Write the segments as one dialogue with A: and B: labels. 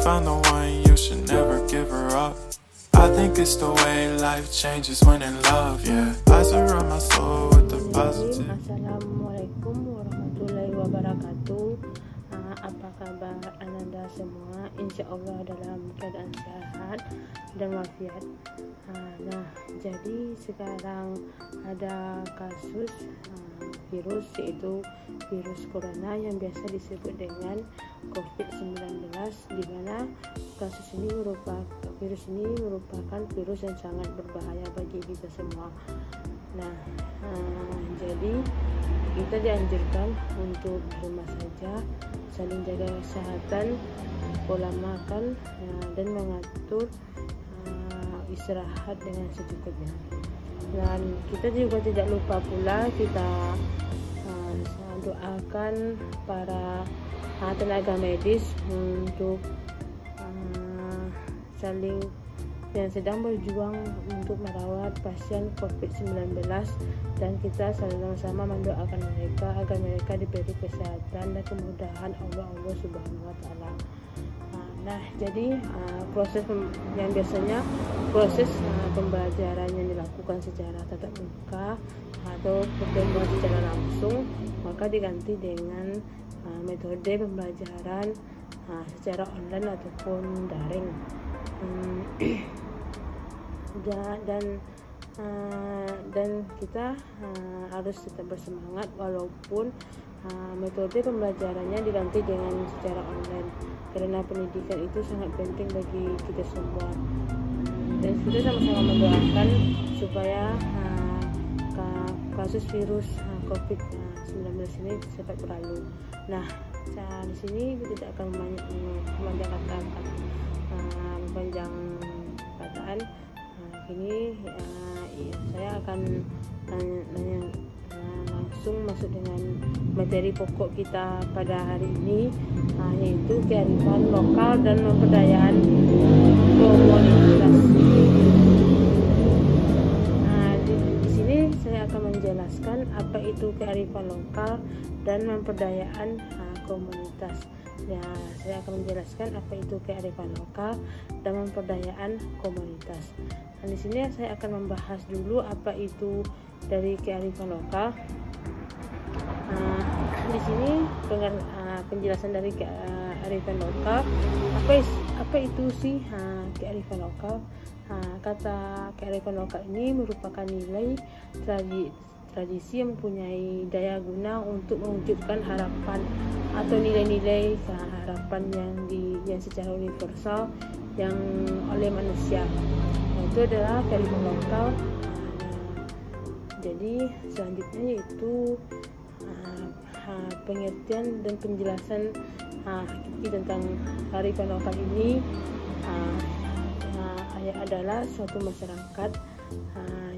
A: found the one, you should never give her up. I think it's the way life changes when in love, yeah. I surround my soul with the positive.
B: Assalamualaikum warahmatullahi wabarakatuh. Apa kabar Ananda semua? Insya Allah dalam keadaan sehat dan walafiat. Nah, jadi sekarang ada kasus virus, yaitu virus corona yang biasa disebut dengan COVID-19, di mana virus ini merupakan virus yang sangat berbahaya bagi kita semua. Nah, jadi kita dianjurkan untuk di rumah saja, saling jaga kesehatan, pola makan, dan mengatur istirahat dengan secukupnya. Dan kita juga tidak lupa pula kita doakan para tenaga medis untuk yang sedang berjuang untuk merawat pasien COVID-19, dan kita sama-sama mendoakan mereka agar mereka diberi kesehatan dan kemudahan Allah Subhanahu wa Ta'ala. Nah, jadi proses yang biasanya pembelajaran yang dilakukan secara tatap muka atau pertemuan secara langsung, maka diganti dengan metode pembelajaran secara online ataupun daring. Dan kita harus tetap bersemangat walaupun metode pembelajarannya diganti dengan secara online, karena pendidikan itu sangat penting bagi kita semua, dan kita sama-sama mendoakan supaya kasus virus COVID-19 ini cepat berlalu. Nah, di sini kita tidak akan memanjang perkataan. Kini saya akan langsung masuk dengan materi pokok kita pada hari ini, yaitu kearifan lokal dan pemberdayaan komunitas. Di sini saya akan menjelaskan apa itu kearifan lokal dan pemberdayaan komunitas. Ya, saya akan menjelaskan apa itu kearifan lokal dan pemberdayaan komunitas. Nah, di sini saya akan membahas dulu apa itu dari kearifan lokal. Di sini penjelasan dari kearifan lokal. Apa itu sih kearifan lokal? Kata kearifan lokal ini merupakan nilai tradisi yang mempunyai daya guna untuk mewujudkan harapan atau nilai-nilai harapan yang secara universal yang oleh manusia. Itu adalah kearifan lokal. Jadi selanjutnya yaitu pengertian dan penjelasan tentang kearifan lokal ini adalah suatu masyarakat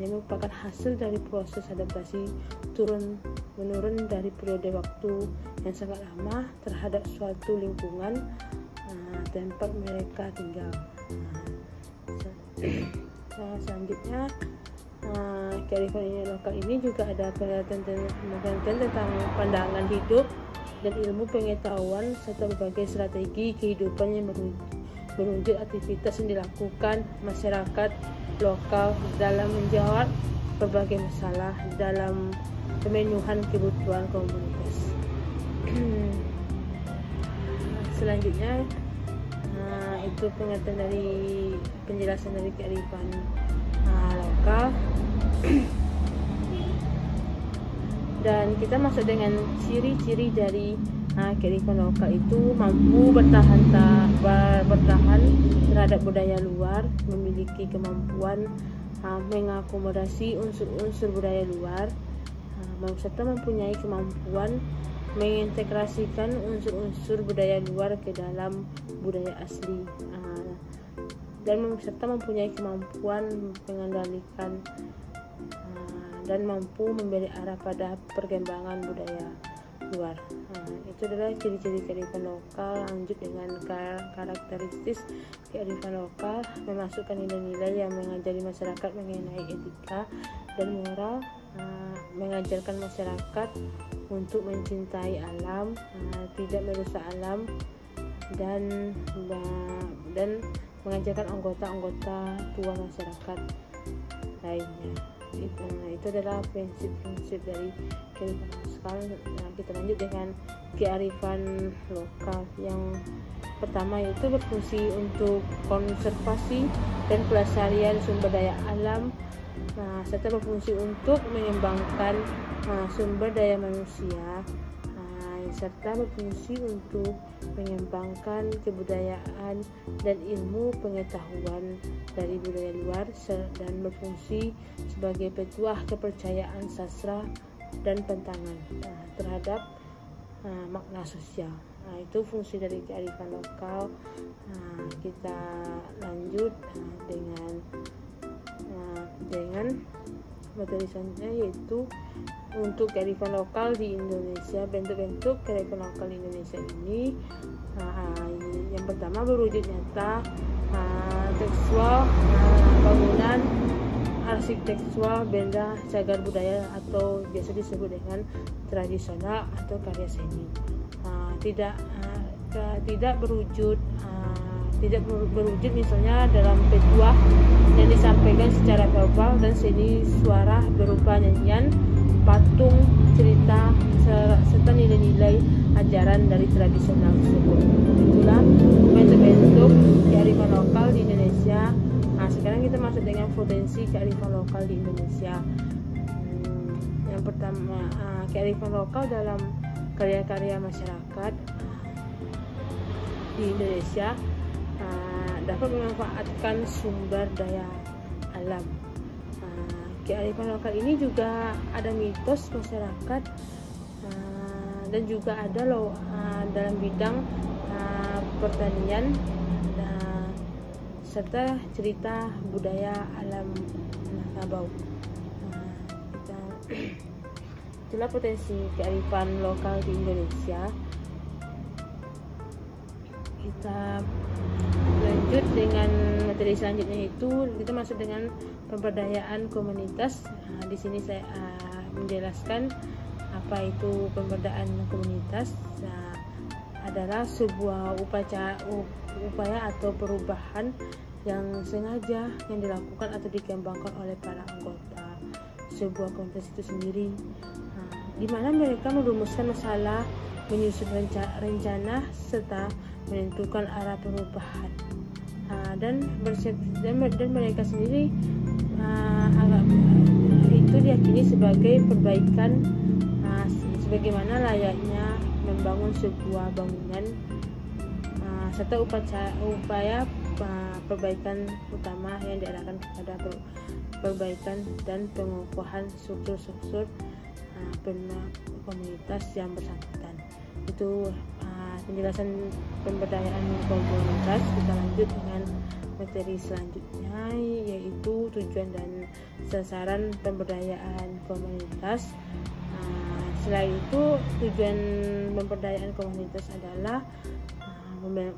B: yang merupakan hasil dari proses adaptasi turun-menurun dari periode waktu yang sangat lama terhadap suatu lingkungan tempat mereka tinggal. Selanjutnya kearifan lokal ini juga ada pengertian tentang pandangan hidup dan ilmu pengetahuan serta berbagai strategi kehidupan yang berwujud aktivitas yang dilakukan masyarakat lokal dalam menjawab berbagai masalah dalam pemenuhan kebutuhan komunitas. Selanjutnya itu pengertian dari penjelasan dari kearifan lokal. Dan kita masuk dengan ciri-ciri dari kearifan lokal itu mampu bertahan terhadap budaya luar, memiliki kemampuan mengakomodasi unsur-unsur budaya luar, serta mempunyai kemampuan mengintegrasikan unsur-unsur budaya luar ke dalam budaya asli, dan serta mempunyai kemampuan mengendalikan dan mampu memberi arah pada perkembangan budaya luar. Itu adalah ciri-ciri kearifan lokal. Lanjut dengan karakteristik kearifan lokal, memasukkan nilai-nilai yang mengajari masyarakat mengenai etika dan moral, mengajarkan masyarakat untuk mencintai alam, tidak merusak alam, dan mengajarkan anggota-anggota tua masyarakat lainnya. Itu adalah prinsip-prinsip dari kearifan lokal. Nah, kita lanjut dengan kearifan lokal. Yang pertama yaitu berfungsi untuk konservasi dan pelestarian sumber daya alam, serta berfungsi untuk mengembangkan sumber daya manusia, serta berfungsi untuk mengembangkan kebudayaan dan ilmu pengetahuan dari budaya luar, dan berfungsi sebagai petuah kepercayaan sastra dan pantangan terhadap makna sosial. Itu fungsi dari kearifan lokal. Kita lanjut dengan materi selanjutnya, yaitu untuk kearifan lokal di Indonesia. Bentuk-bentuk kearifan lokal di Indonesia ini, yang pertama berwujud nyata, tekstual, bangunan, arsitektural, benda, cagar budaya atau biasa disebut dengan tradisional atau karya seni. Tidak berwujud misalnya dalam petuah yang disampaikan secara verbal dan seni suara berupa nyanyian, patung, cerita, serta nilai-nilai ajaran dari tradisional tersebut. Itulah bentuk-bentuk kearifan lokal di Indonesia. Sekarang kita masuk dengan potensi kearifan lokal di Indonesia. Yang pertama, kearifan lokal dalam karya-karya masyarakat di Indonesia dapat memanfaatkan sumber daya alam. Kearifan lokal ini juga ada mitos masyarakat, dan juga ada dalam bidang pertanian, serta cerita budaya alam Minangkabau. Itulah potensi kearifan lokal di Indonesia. Kita lanjut dengan materi selanjutnya, itu kita masuk dengan pemberdayaan komunitas. Di sini saya menjelaskan apa itu pemberdayaan komunitas. Adalah sebuah upaya atau perubahan yang sengaja yang dilakukan atau dikembangkan oleh para anggota sebuah komunitas itu sendiri, di mana mereka merumuskan masalah, menyusun rencana, serta menentukan arah perubahan, dan mereka sendiri itu diyakini sebagai perbaikan, sebagaimana layaknya membangun sebuah bangunan, serta upaya perbaikan utama yang diarahkan kepada perbaikan dan pengukuhan struktur komunitas yang bersangkutan. Itu penjelasan pemberdayaan komunitas. Kita lanjut dengan materi selanjutnya, yaitu tujuan dan sasaran pemberdayaan komunitas. Selain itu, tujuan pemberdayaan komunitas adalah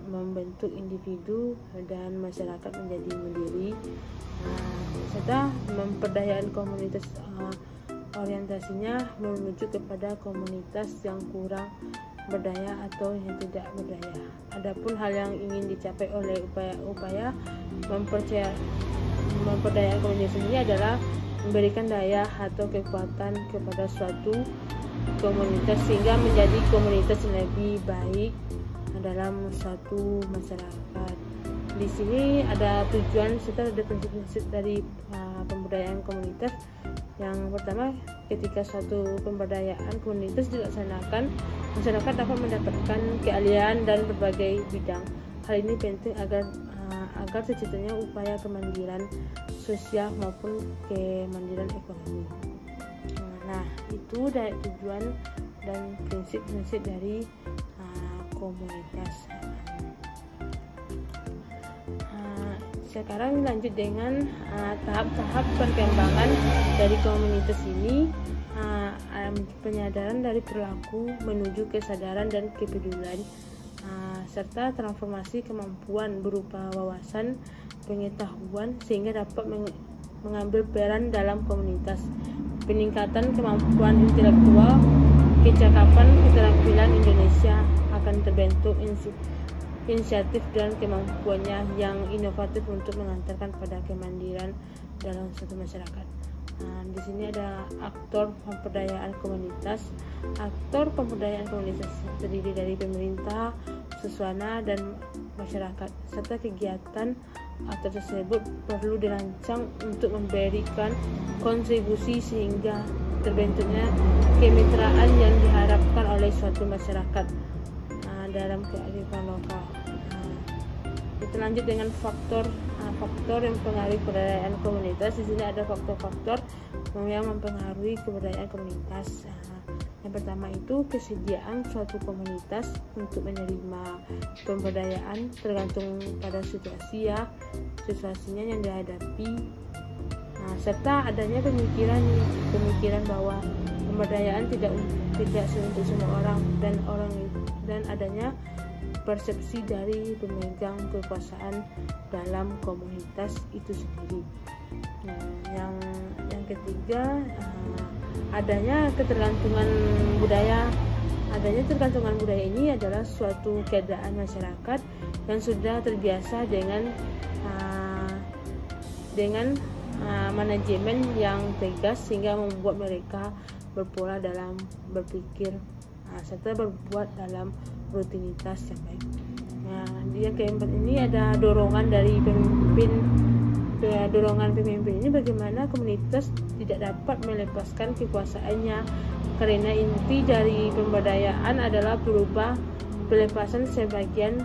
B: membentuk individu dan masyarakat menjadi mandiri, serta pemberdayaan komunitas orientasinya menuju kepada komunitas yang kurang berdaya atau yang tidak berdaya. Adapun hal yang ingin dicapai oleh upaya memperdayaan komunitas ini adalah memberikan daya atau kekuatan kepada suatu komunitas sehingga menjadi komunitas yang lebih baik dalam suatu masyarakat. Di sini ada tujuan serta ada prinsip-prinsip dari pemberdayaan komunitas. Yang pertama, ketika suatu pemberdayaan komunitas dilaksanakan, masyarakat dapat mendapatkan keahlian dan berbagai bidang. Hal ini penting agar terciptanya upaya kemandirian sosial maupun kemandirian ekonomi. Nah, itu dari tujuan dan prinsip-prinsip dari komunitas. Sekarang lanjut dengan tahap-tahap perkembangan dari komunitas ini. Penyadaran dari perilaku menuju kesadaran dan kepedulian, serta transformasi kemampuan berupa wawasan pengetahuan sehingga dapat mengambil peran dalam komunitas. Peningkatan kemampuan intelektual, kecakapan, keterampilan Indonesia akan terbentuk inisiatif dan kemampuannya yang inovatif untuk mengantarkan pada kemandirian dalam suatu masyarakat. Nah, di sini ada aktor pemberdayaan komunitas. Aktor pemberdayaan komunitas terdiri dari pemerintah, swasana, dan masyarakat, serta kegiatan aktor tersebut perlu dirancang untuk memberikan kontribusi sehingga terbentuknya kemitraan yang diharapkan oleh suatu masyarakat dalam kearifan lokal. Kita lanjut dengan faktor yang mempengaruhi kebudayaan komunitas. Di sini ada faktor-faktor yang mempengaruhi kebudayaan komunitas. Yang pertama itu kesediaan suatu komunitas untuk menerima pemberdayaan tergantung pada situasinya yang dihadapi, serta adanya pemikiran bahwa pemberdayaan tidak untuk semua orang dan adanya persepsi dari pemegang kekuasaan dalam komunitas itu sendiri. Nah, yang ketiga, adanya ketergantungan budaya. Adanya ketergantungan budaya ini adalah suatu keadaan masyarakat yang sudah terbiasa dengan manajemen yang tegas sehingga membuat mereka berpola dalam berpikir serta berbuat dalam rutinitas yang baik. Nah, yang keempat ini ada dorongan dari pemimpin. Dorongan pemimpin ini bagaimana komunitas tidak dapat melepaskan kekuasaannya, karena inti dari pemberdayaan adalah berupa pelepasan sebagian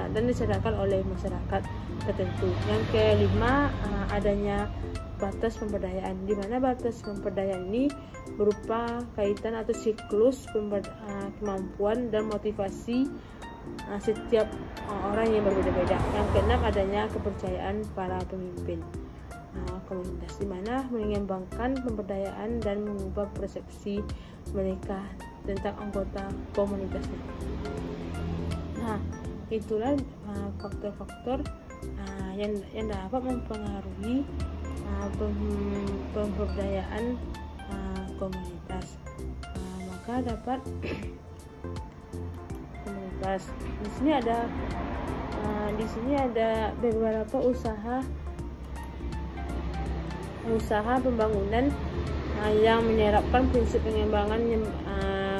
B: dan diserahkan oleh masyarakat tertentu. Yang kelima, adanya batas pemberdayaan, di mana batas pemberdayaan ini berupa kaitan atau siklus kemampuan dan motivasi setiap orang yang berbeda-beda. Yang keenam, adanya kepercayaan para pemimpin komunitas, di mana mengembangkan pemberdayaan dan mengubah persepsi mereka tentang anggota komunitasnya. Nah, itulah faktor-faktor yang dapat mempengaruhi pemberdayaan komunitas. Maka dapat komunitas. Di sini ada beberapa usaha pembangunan yang menerapkan prinsip pengembangan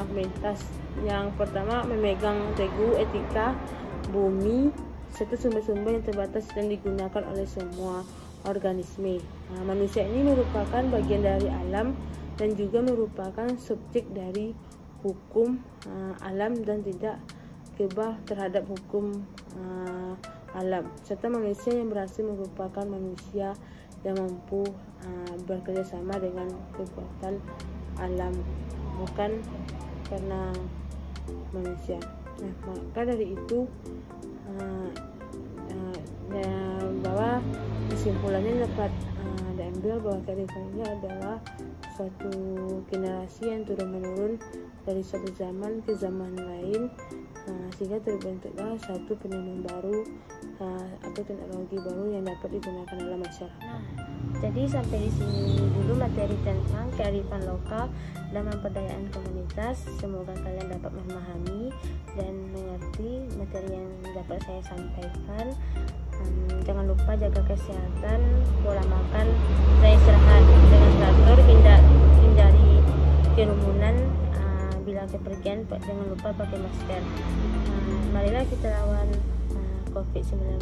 B: komunitas. Yang pertama, memegang teguh etika bumi serta sumber-sumber yang terbatas dan digunakan oleh semua organisme. Manusia ini merupakan bagian dari alam dan juga merupakan subjek dari hukum alam dan tidak kebal terhadap hukum alam, serta manusia yang berhasil merupakan manusia yang mampu bekerja sama dengan kekuatan alam, bukan karena manusia. Nah, maka dari itu bahwa kesimpulannya dapat diambil bahwa kearifan ini adalah suatu generasi yang turun-menurun dari satu zaman ke zaman lain, sehingga terbentuklah satu penemuan baru atau teknologi baru yang dapat digunakan dalam masyarakat.
C: Jadi sampai di sini dulu materi tentang kearifan lokal dan pemberdayaan komunitas. Semoga kalian dapat memahami dan mengerti materi yang dapat saya sampaikan. Jangan lupa jaga kesehatan, pola makan, dan istirahat dengan teratur, hindari kerumunan. Bila kepergian jangan lupa pakai masker. Marilah kita lawan COVID-19,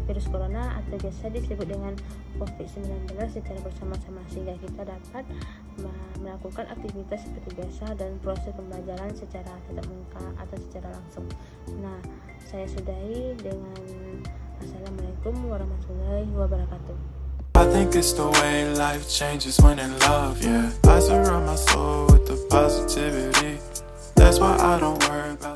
C: virus corona atau biasa disebut dengan COVID-19 secara bersama-sama, sehingga kita dapat melakukan aktivitas seperti biasa dan proses pembelajaran secara tatap muka atau secara langsung. Nah, saya sudahi dengan Assalamualaikum warahmatullahi wabarakatuh.
A: I think it's the way life changes when in love, yeah. I surround my soul with the positivity. That's why I don't worry about